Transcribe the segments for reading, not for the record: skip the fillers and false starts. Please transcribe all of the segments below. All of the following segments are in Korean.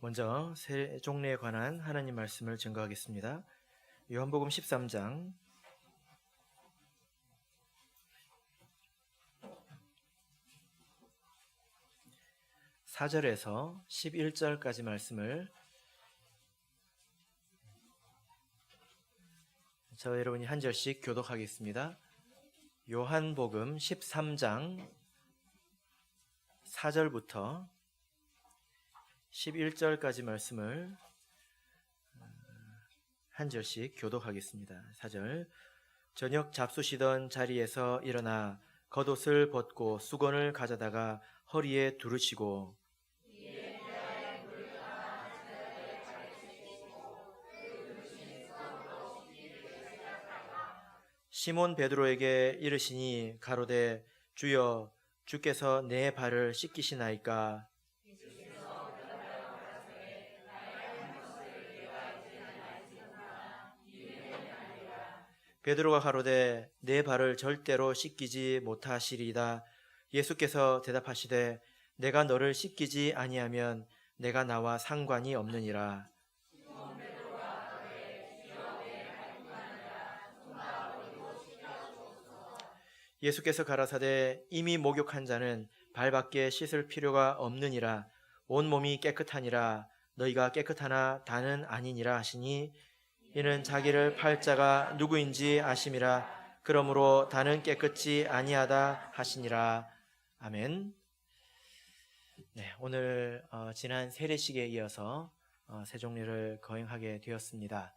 먼저 세종례에 관한 하나님 말씀을 증거하겠습니다. 요한복음 13장 4절에서 11절까지 말씀을 저 여러분이 한 절씩 교독하겠습니다. 요한복음 13장 4절부터 11절까지 말씀을 한 절씩 교독하겠습니다. 4절. 저녁 잡수시던 자리에서 일어나 겉옷을 벗고 수건을 가져다가 허리에 두르시고 시몬 베드로에게 이르시니 가로되 주여 주께서 내 발을 씻기시나이까. 베드로가 가로되 내 발을 절대로 씻기지 못하시리이다. 예수께서 대답하시되 내가 너를 씻기지 아니하면 내가 나와 상관이 없느니라. 예수께서 가라사대 이미 목욕한 자는 발밖에 씻을 필요가 없느니라. 온몸이 깨끗하니라. 너희가 깨끗하나 다는 아니니라 하시니 이는 자기를 팔 자가 누구인지 아심이라. 그러므로 다는 깨끗이 아니하다 하시니라. 아멘. 네, 오늘 지난 세례식에 이어서 세종례를 거행하게 되었습니다.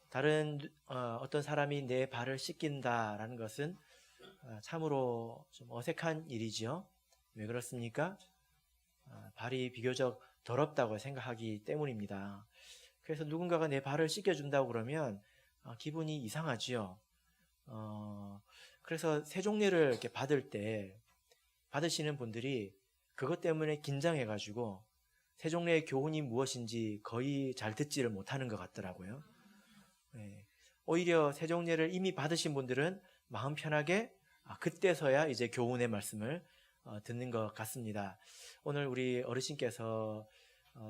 다른 어떤 사람이 내 발을 씻긴다라는 것은 참으로 좀 어색한 일이지요. 왜 그렇습니까? 발이 비교적 더럽다고 생각하기 때문입니다. 그래서 누군가가 내 발을 씻겨준다고 그러면 기분이 이상하지요. 그래서 세종례를 이렇게 받으시는 분들이 그것 때문에 긴장해가지고 세종례의 교훈이 무엇인지 거의 잘 듣지를 못하는 것 같더라고요. 네. 오히려 세종례를 이미 받으신 분들은 마음 편하게 그때서야 이제 교훈의 말씀을 듣는 것 같습니다. 오늘 우리 어르신께서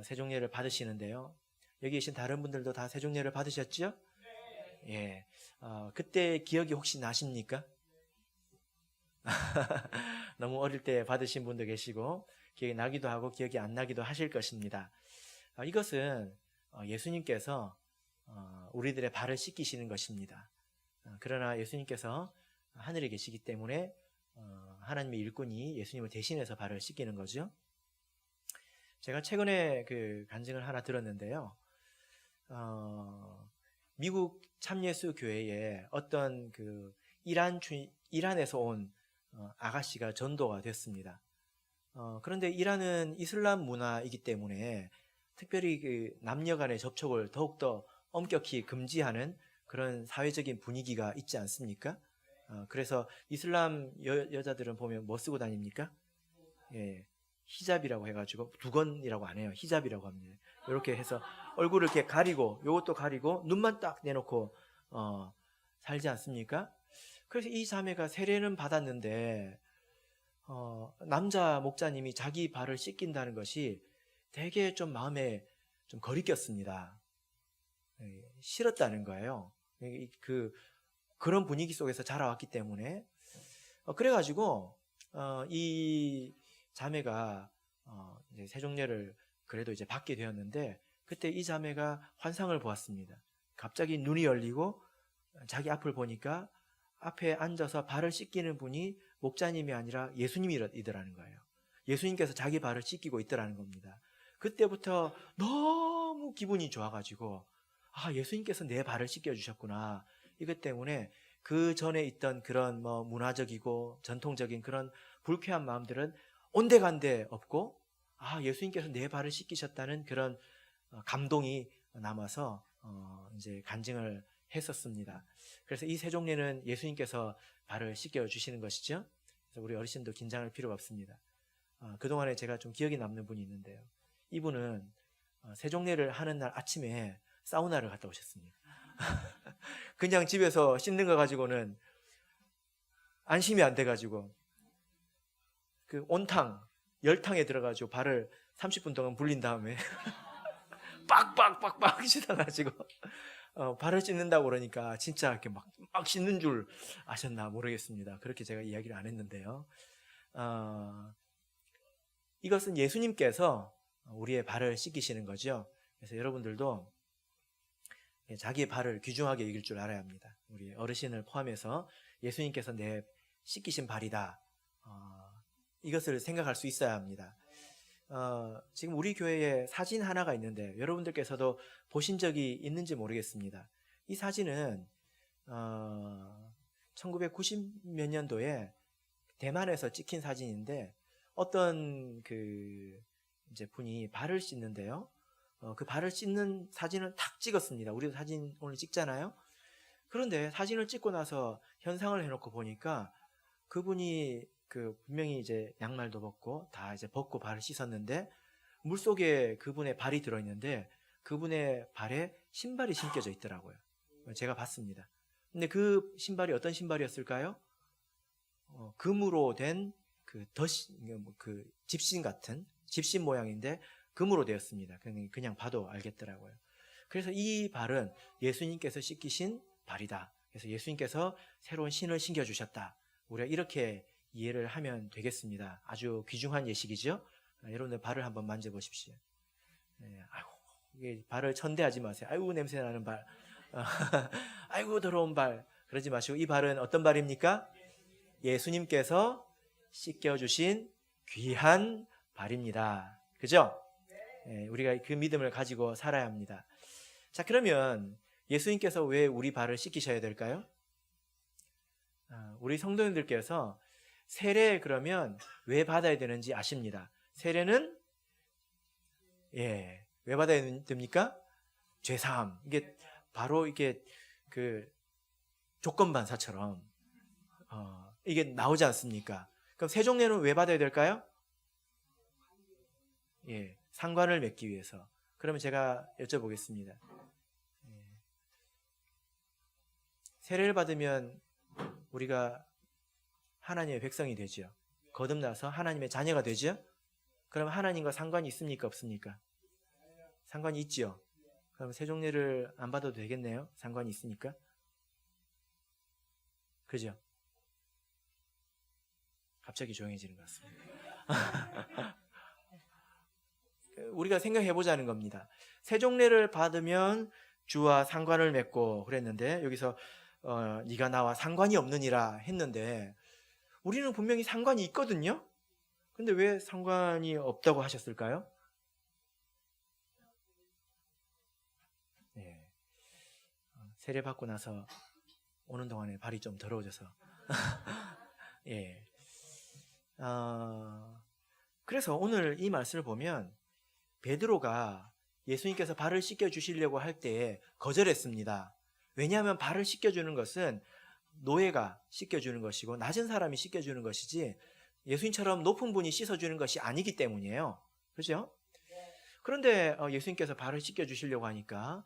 세종례를 받으시는데요. 여기 계신 다른 분들도 다 세종례를 받으셨죠? 예. 그때 기억이 혹시 나십니까? 너무 어릴 때 받으신 분도 계시고 기억이 나기도 하고 기억이 안 나기도 하실 것입니다. 이것은 예수님께서 우리들의 발을 씻기시는 것입니다. 그러나 예수님께서 하늘에 계시기 때문에 하나님의 일꾼이 예수님을 대신해서 발을 씻기는 거죠. 제가 최근에 그 간증을 하나 들었는데요. 미국 참예수 교회에 어떤 그 이란에서 온 아가씨가 전도가 됐습니다. 그런데 이란은 이슬람 문화이기 때문에 특별히 그 남녀 간의 접촉을 더욱더 엄격히 금지하는 그런 사회적인 분위기가 있지 않습니까? 그래서 이슬람 여자들은 보면 뭐 쓰고 다닙니까? 예, 히잡이라고 해가지고 두건이라고 안 해요. 히잡이라고 합니다. 이렇게 해서 얼굴을 이렇게 가리고 요것도 가리고 눈만 딱 내놓고 살지 않습니까? 그래서 이 자매가 세례는 받았는데 남자 목자님이 자기 발을 씻긴다는 것이 되게 좀 마음에 좀 거리꼈습니다. 싫었다는 거예요. 그런 분위기 속에서 자라왔기 때문에. 그래가지고 이 자매가 이제 세종례를 그래도 이제 받게 되었는데 그때 이 자매가 환상을 보았습니다. 갑자기 눈이 열리고 자기 앞을 보니까 앞에 앉아서 발을 씻기는 분이 목자님이 아니라 예수님이더라는 거예요. 예수님께서 자기 발을 씻기고 있더라는 겁니다. 그때부터 너무 기분이 좋아가지고 예수님께서 내 발을 씻겨주셨구나. 이것 때문에 그 전에 있던 그런 문화적이고 전통적인 그런 불쾌한 마음들은 온데간데 없고 예수님께서 내 발을 씻기셨다는 그런 감동이 남아서 이제 간증을 했었습니다. 그래서 이 세종례는 예수님께서 발을 씻겨주시는 것이죠. 그래서 우리 어르신도 긴장할 필요가 없습니다. 그동안에 제가 좀 기억에 남는 분이 있는데요. 이분은 세종례를 하는 날 아침에 사우나를 갔다 오셨습니다. 그냥 집에서 씻는 거 가지고는 안심이 안 돼가지고 그 온탕, 열탕에 들어가지고 발을 30분 동안 불린 다음에 빡빡빡빡 씻어가지고 발을 씻는다고 그러니까 진짜 이렇게 막 씻는 줄 아셨나 모르겠습니다. 그렇게 제가 이야기를 안 했는데요. 이것은 예수님께서 우리의 발을 씻기시는 거죠. 그래서 여러분들도 자기의 발을 귀중하게 여길 줄 알아야 합니다. 우리 어르신을 포함해서 예수님께서 내 씻기신 발이다. 이것을 생각할 수 있어야 합니다. 지금 우리 교회에 사진 하나가 있는데 여러분들께서도 보신 적이 있는지 모르겠습니다. 이 사진은 1990 몇 년도에 대만에서 찍힌 사진인데 어떤 이제 분이 발을 씻는데요. 그 발을 씻는 사진을 탁 찍었습니다. 우리도 사진 오늘 찍잖아요. 그런데 사진을 찍고 나서 현상을 해놓고 보니까 그분이 분명히 이제 양말도 벗고 다 이제 벗고 발을 씻었는데 물속에 그분의 발이 들어있는데 그분의 발에 신발이 신겨져 있더라고요. 제가 봤습니다. 근데 그 신발이 어떤 신발이었을까요? 금으로 된 집신 같은 집신 모양인데 금으로 되었습니다. 그냥 봐도 알겠더라고요. 그래서 이 발은 예수님께서 씻기신 발이다. 그래서 예수님께서 새로운 신을 신겨주셨다. 우리가 이렇게 이해를 하면 되겠습니다. 아주 귀중한 예식이죠. 여러분들 발을 한번 만져보십시오. 아이고, 이게 발을 천대하지 마세요. 아이고 냄새 나는 발, 아이고 더러운 발 그러지 마시고 이 발은 어떤 발입니까? 예수님께서 씻겨주신 귀한 발입니다. 그죠? 우리가 그 믿음을 가지고 살아야 합니다. 자, 그러면 예수님께서 왜 우리 발을 씻기셔야 될까요? 우리 성도님들께서 세례 그러면 왜 받아야 되는지 아십니다. 세례는 왜 받아야 됩니까? 죄사함. 이게 바로 이게 조건반사처럼 이게 나오지 않습니까? 그럼 세종례는 왜 받아야 될까요? 상관을 맺기 위해서. 그러면 제가 여쭤보겠습니다. 세례를 받으면 우리가 하나님의 백성이 되죠. 거듭나서 하나님의 자녀가 되죠. 그럼 하나님과 상관이 있습니까? 없습니까? 상관이 있지요. 그럼 세종례를 안 받아도 되겠네요. 상관이 있으니까. 그죠? 갑자기 조용해지는 것 같습니다. 우리가 생각해 보자는 겁니다. 세종례를 받으면 주와 상관을 맺고 그랬는데 여기서 네가 나와 상관이 없느니라 했는데 우리는 분명히 상관이 있거든요. 근데 왜 상관이 없다고 하셨을까요? 세례 받고 나서 오는 동안에 발이 좀 더러워져서 그래서 오늘 이 말씀을 보면 베드로가 예수님께서 발을 씻겨주시려고 할 때에 거절했습니다. 왜냐하면 발을 씻겨주는 것은 노예가 씻겨주는 것이고 낮은 사람이 씻겨주는 것이지 예수님처럼 높은 분이 씻어주는 것이 아니기 때문이에요. 그렇죠? 그런데 예수님께서 발을 씻겨주시려고 하니까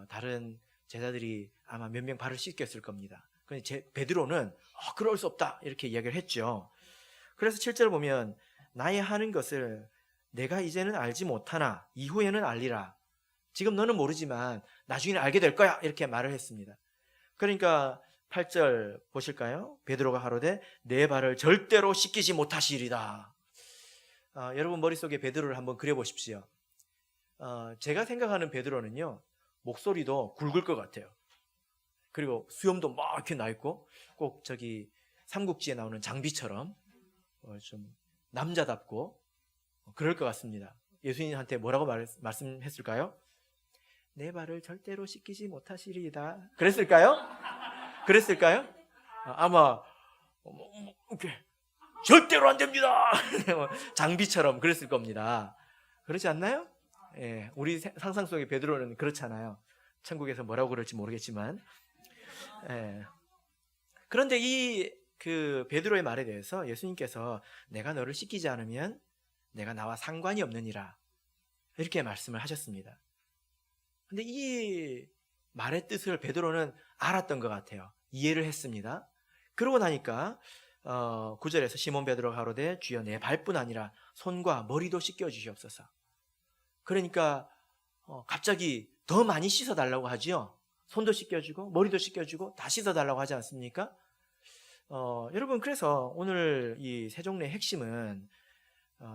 다른 제자들이 아마 몇 명 발을 씻겼을 겁니다. 그런데 베드로는 그럴 수 없다 이렇게 이야기를 했죠. 그래서 7절 보면 나의 하는 것을 내가 이제는 알지 못하나 이후에는 알리라. 지금 너는 모르지만 나중에는 알게 될 거야 이렇게 말을 했습니다. 그러니까 8절 보실까요? 베드로가 가로되 내 발을 절대로 씻기지 못하시리다. 여러분 머릿속에 베드로를 한번 그려보십시오. 제가 생각하는 베드로는요 목소리도 굵을 것 같아요. 그리고 수염도 막 이렇게 나 있고 꼭 저기 삼국지에 나오는 장비처럼 좀 남자답고 그럴 것 같습니다. 예수님한테 뭐라고 말씀했을까요? 내 발을 절대로 씻기지 못하시리이다. 그랬을까요? 그랬을까요? 아마 이렇게 절대로 안 됩니다. 장비처럼 그랬을 겁니다. 그렇지 않나요? 우리 상상 속의 베드로는 그렇잖아요. 천국에서 뭐라고 그럴지 모르겠지만. 그런데 이 베드로의 말에 대해서 예수님께서 내가 너를 씻기지 않으면 내가 나와 상관이 없느니라 이렇게 말씀을 하셨습니다. 근데 이 말의 뜻을 베드로는 알았던 것 같아요. 이해를 했습니다. 그러고 나니까 9절에서 시몬 베드로가 가로되 주여 내 발뿐 아니라 손과 머리도 씻겨 주시옵소서. 그러니까 갑자기 더 많이 씻어달라고 하지요. 손도 씻겨주고 머리도 씻겨주고 다 씻어달라고 하지 않습니까? 여러분, 그래서 오늘 이 세종례의 핵심은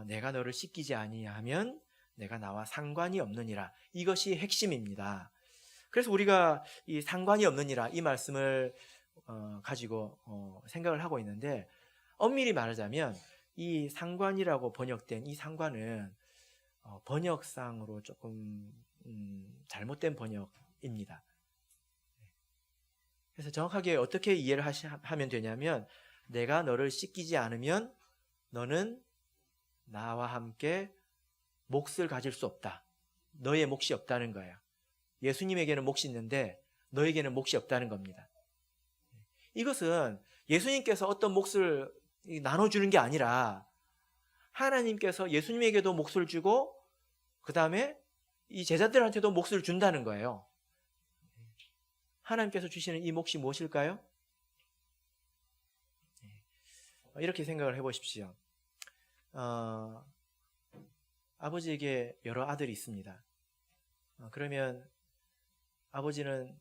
내가 너를 씻기지 아니하면 내가 나와 상관이 없느니라. 이것이 핵심입니다. 그래서 우리가 이 상관이 없느니라 이 말씀을 가지고 생각을 하고 있는데, 엄밀히 말하자면 이 상관이라고 번역된 이 상관은 번역상으로 조금 잘못된 번역입니다. 그래서 정확하게 어떻게 이해를 하면 되냐면, 내가 너를 씻기지 않으면 너는 나와 함께 몫을 가질 수 없다. 너의 몫이 없다는 거예요. 예수님에게는 몫이 있는데 너에게는 몫이 없다는 겁니다. 이것은 예수님께서 어떤 몫을 나눠주는 게 아니라 하나님께서 예수님에게도 몫을 주고 그 다음에 이 제자들한테도 몫을 준다는 거예요. 하나님께서 주시는 이 몫이 무엇일까요? 이렇게 생각을 해보십시오. 아버지에게 여러 아들이 있습니다. 그러면 아버지는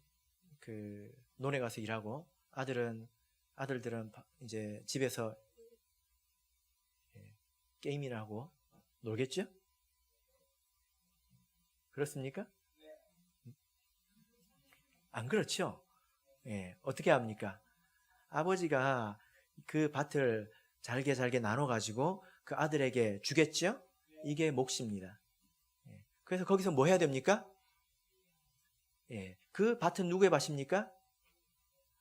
그 논에 가서 일하고 아들들은 이제 집에서 게임이나 하고 놀겠죠? 그렇습니까? 안 그렇죠? 어떻게 합니까? 아버지가 그 밭을 잘게 나눠가지고 그 아들에게 주겠죠? 이게 몫입니다. 그래서 거기서 뭐 해야 됩니까? 그 밭은 누구의 밭입니까?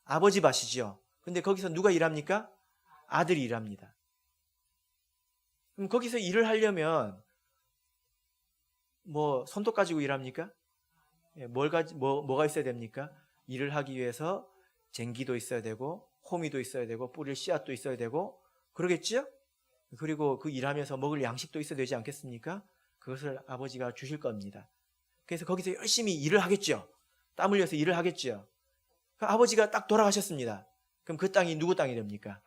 아버지 밭이죠. 근데 거기서 누가 일합니까? 아들이 일합니다. 그럼 거기서 일을 하려면 뭐 손톱 가지고 일합니까? 뭐가 있어야 됩니까? 일을 하기 위해서 쟁기도 있어야 되고 호미도 있어야 되고 뿌릴 씨앗도 있어야 되고 그러겠죠? 그리고 그 일하면서 먹을 양식도 있어야 되지 않겠습니까? 그것을 아버지가 주실 겁니다. 그래서 거기서 열심히 일을 하겠죠. 땀 흘려서 일을 하겠죠. 아버지가 딱 돌아가셨습니다. 그럼 그 땅이 누구 땅이 됩니까?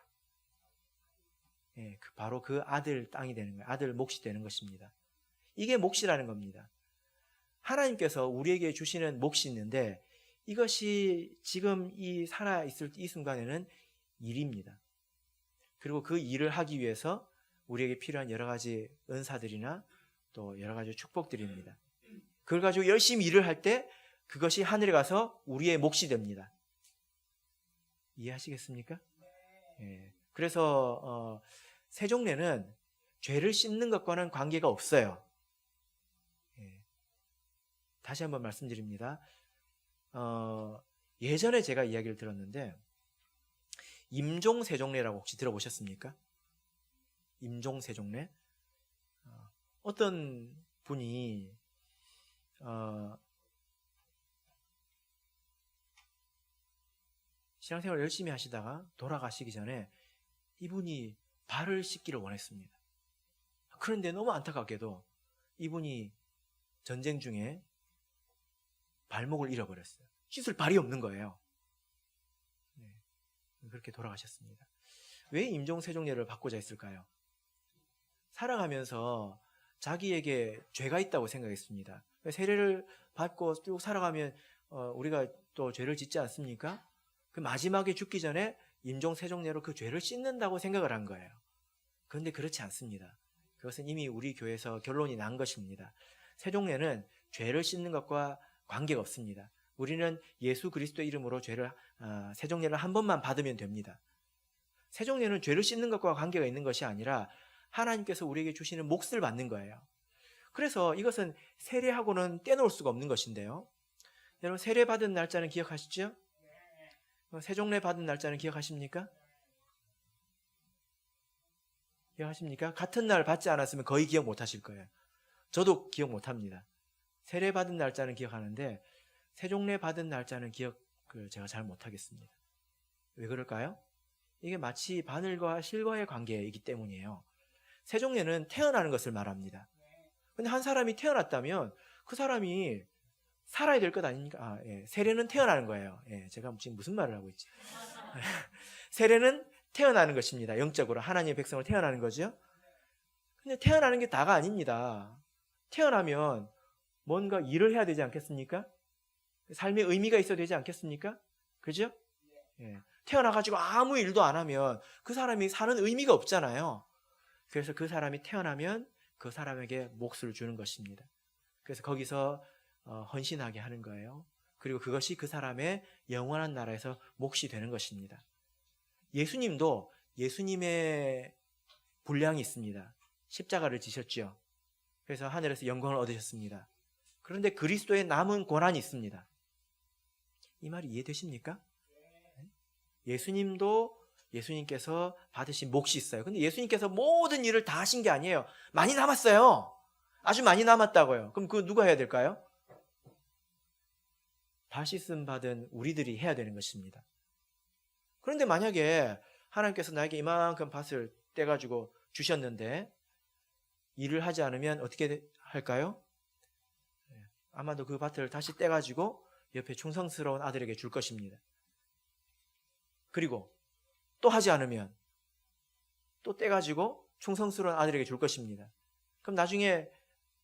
바로 그 아들 땅이 되는 거예요. 아들 몫이 되는 것입니다. 이게 몫이라는 겁니다. 하나님께서 우리에게 주시는 몫이 있는데 이것이 지금 이 살아있을 이 순간에는 일입니다. 그리고 그 일을 하기 위해서 우리에게 필요한 여러 가지 은사들이나 또 여러 가지 축복들입니다. 그걸 가지고 열심히 일을 할 때 그것이 하늘에 가서 우리의 몫이 됩니다. 이해하시겠습니까? 그래서 세종례는 죄를 씻는 것과는 관계가 없어요. 다시 한번 말씀드립니다. 예전에 제가 이야기를 들었는데 임종세종례라고 혹시 들어보셨습니까? 임종세종례? 어떤 분이 신앙생활을 열심히 하시다가 돌아가시기 전에 이분이 발을 씻기를 원했습니다. 그런데 너무 안타깝게도 이분이 전쟁 중에 발목을 잃어버렸어요. 씻을 발이 없는 거예요. 그렇게 돌아가셨습니다. 왜 임종세종례를 받고자 했을까요? 살아가면서 자기에게 죄가 있다고 생각했습니다. 세례를 받고 쭉 살아가면 우리가 또 죄를 짓지 않습니까? 그 마지막에 죽기 전에 임종세종례로 그 죄를 씻는다고 생각을 한 거예요. 그런데 그렇지 않습니다. 그것은 이미 우리 교회에서 결론이 난 것입니다. 세종례는 죄를 씻는 것과 관계가 없습니다. 우리는 예수 그리스도의 이름으로 세종례를 한 번만 받으면 됩니다. 세종례는 죄를 씻는 것과 관계가 있는 것이 아니라 하나님께서 우리에게 주시는 몫을 받는 거예요. 그래서 이것은 세례하고는 떼놓을 수가 없는 것인데요. 여러분, 세례 받은 날짜는 기억하시죠? 세종례 받은 날짜는 기억하십니까? 기억하십니까? 같은 날 받지 않았으면 거의 기억 못 하실 거예요. 저도 기억 못 합니다. 세례 받은 날짜는 기억하는데 세종례 받은 날짜는 기억을 제가 잘 못 하겠습니다. 왜 그럴까요? 이게 마치 바늘과 실과의 관계이기 때문이에요. 세종례는 태어나는 것을 말합니다. 근데 한 사람이 태어났다면 그 사람이 살아야 될 것 아닙니까? 세례는 태어나는 거예요. 제가 지금 무슨 말을 하고 있지? 세례는 태어나는 것입니다. 영적으로 하나님의 백성으로 태어나는 거죠. 근데 태어나는 게 다가 아닙니다. 태어나면 뭔가 일을 해야 되지 않겠습니까? 삶의 의미가 있어야 되지 않겠습니까? 그죠? 예. 태어나가지고 아무 일도 안 하면 그 사람이 사는 의미가 없잖아요. 그래서 그 사람이 태어나면 그 사람에게 몫을 주는 것입니다. 그래서 거기서 헌신하게 하는 거예요. 그리고 그것이 그 사람의 영원한 나라에서 몫이 되는 것입니다. 예수님도 예수님의 분량이 있습니다. 십자가를 지셨죠. 그래서 하늘에서 영광을 얻으셨습니다. 그런데 그리스도의 남은 고난이 있습니다. 이 말이 이해되십니까? 예수님도 예수님께서 받으신 몫이 있어요. 근데 예수님께서 모든 일을 다 하신 게 아니에요. 많이 남았어요. 아주 많이 남았다고요. 그럼 그거 누가 해야 될까요? 발씻음 받은 우리들이 해야 되는 것입니다. 그런데 만약에 하나님께서 나에게 이만큼 밭을 떼가지고 주셨는데 일을 하지 않으면 어떻게 할까요? 아마도 그 밭을 다시 떼가지고 옆에 충성스러운 아들에게 줄 것입니다. 그리고 또 하지 않으면 또 떼가지고 충성스러운 아들에게 줄 것입니다. 그럼 나중에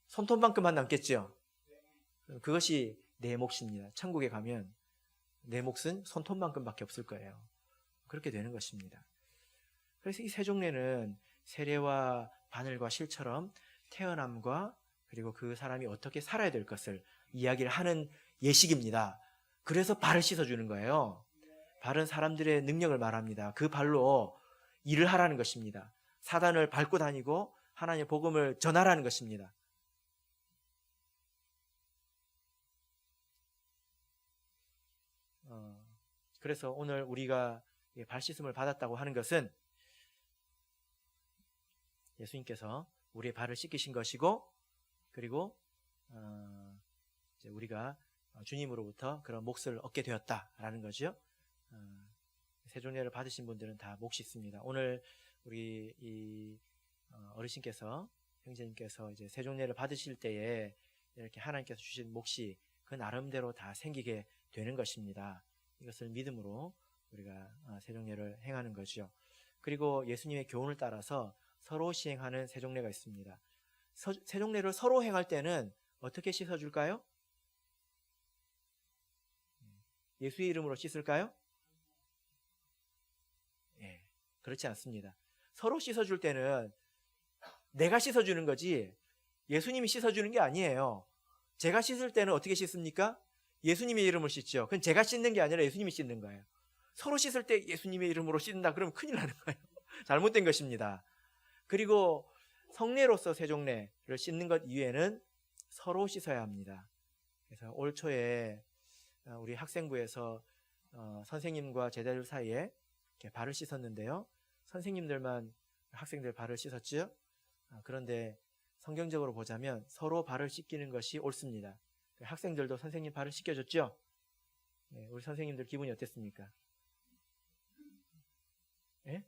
손톱만큼만 남겠죠? 그것이 내 몫입니다. 천국에 가면 내 몫은 손톱만큼밖에 없을 거예요. 그렇게 되는 것입니다. 그래서 이 세종례는 세례와 바늘과 실처럼 태어남과 그리고 그 사람이 어떻게 살아야 될 것을 이야기를 하는 예식입니다. 그래서 발을 씻어주는 거예요. 발은 사람들의 능력을 말합니다. 그 발로 일을 하라는 것입니다. 사단을 밟고 다니고 하나님의 복음을 전하라는 것입니다. 그래서 오늘 우리가 발 씻음을 받았다고 하는 것은 예수님께서 우리의 발을 씻기신 것이고, 그리고 이제 우리가 주님으로부터 그런 몫을 얻게 되었다라는 거죠. 세종례를 받으신 분들은 다 몫이 있습니다. 오늘 우리 이 어르신께서, 형제님께서 이제 세종례를 받으실 때에 이렇게 하나님께서 주신 몫이 그 나름대로 다 생기게 되는 것입니다. 이것을 믿음으로 우리가 세종례를 행하는 거죠. 그리고 예수님의 교훈을 따라서 서로 시행하는 세종례가 있습니다. 세종례를 서로 행할 때는 어떻게 씻어줄까요? 예수의 이름으로 씻을까요? 예, 그렇지 않습니다. 서로 씻어줄 때는 내가 씻어주는 거지 예수님이 씻어주는 게 아니에요. 제가 씻을 때는 어떻게 씻습니까? 예수님의 이름을 씻죠. 그건 제가 씻는 게 아니라 예수님이 씻는 거예요. 서로 씻을 때 예수님의 이름으로 씻는다 그러면 큰일 나는 거예요. 잘못된 것입니다. 그리고 성례로서 세종례를 씻는 것 이외에는 서로 씻어야 합니다. 그래서 올 초에 우리 학생부에서 선생님과 제자들 사이에 이렇게 발을 씻었는데요. 선생님들만 학생들 발을 씻었죠. 그런데 성경적으로 보자면 서로 발을 씻기는 것이 옳습니다. 학생들도 선생님 발을 씻겨줬죠. 우리 선생님들 기분이 어땠습니까? 예?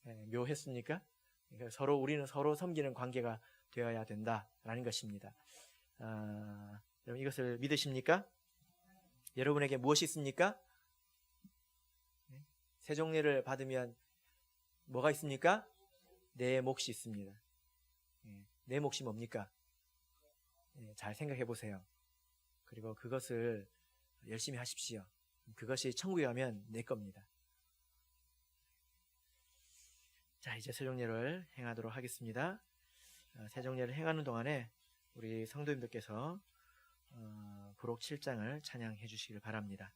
묘했습니까? 그러니까 우리는 서로 섬기는 관계가 되어야 된다라는 것입니다. 여러분 이것을 믿으십니까? 여러분에게 무엇이 있습니까? 세종례를 받으면 뭐가 있습니까? 내 몫이 있습니다. 내 몫이 뭡니까? 잘 생각해 보세요. 그리고 그것을 열심히 하십시오. 그것이 천국에 가면 내 겁니다. 자, 이제 세종례를 행하도록 하겠습니다. 세종례를 행하는 동안에 우리 성도님들께서 부록 7장을 찬양해 주시길 바랍니다.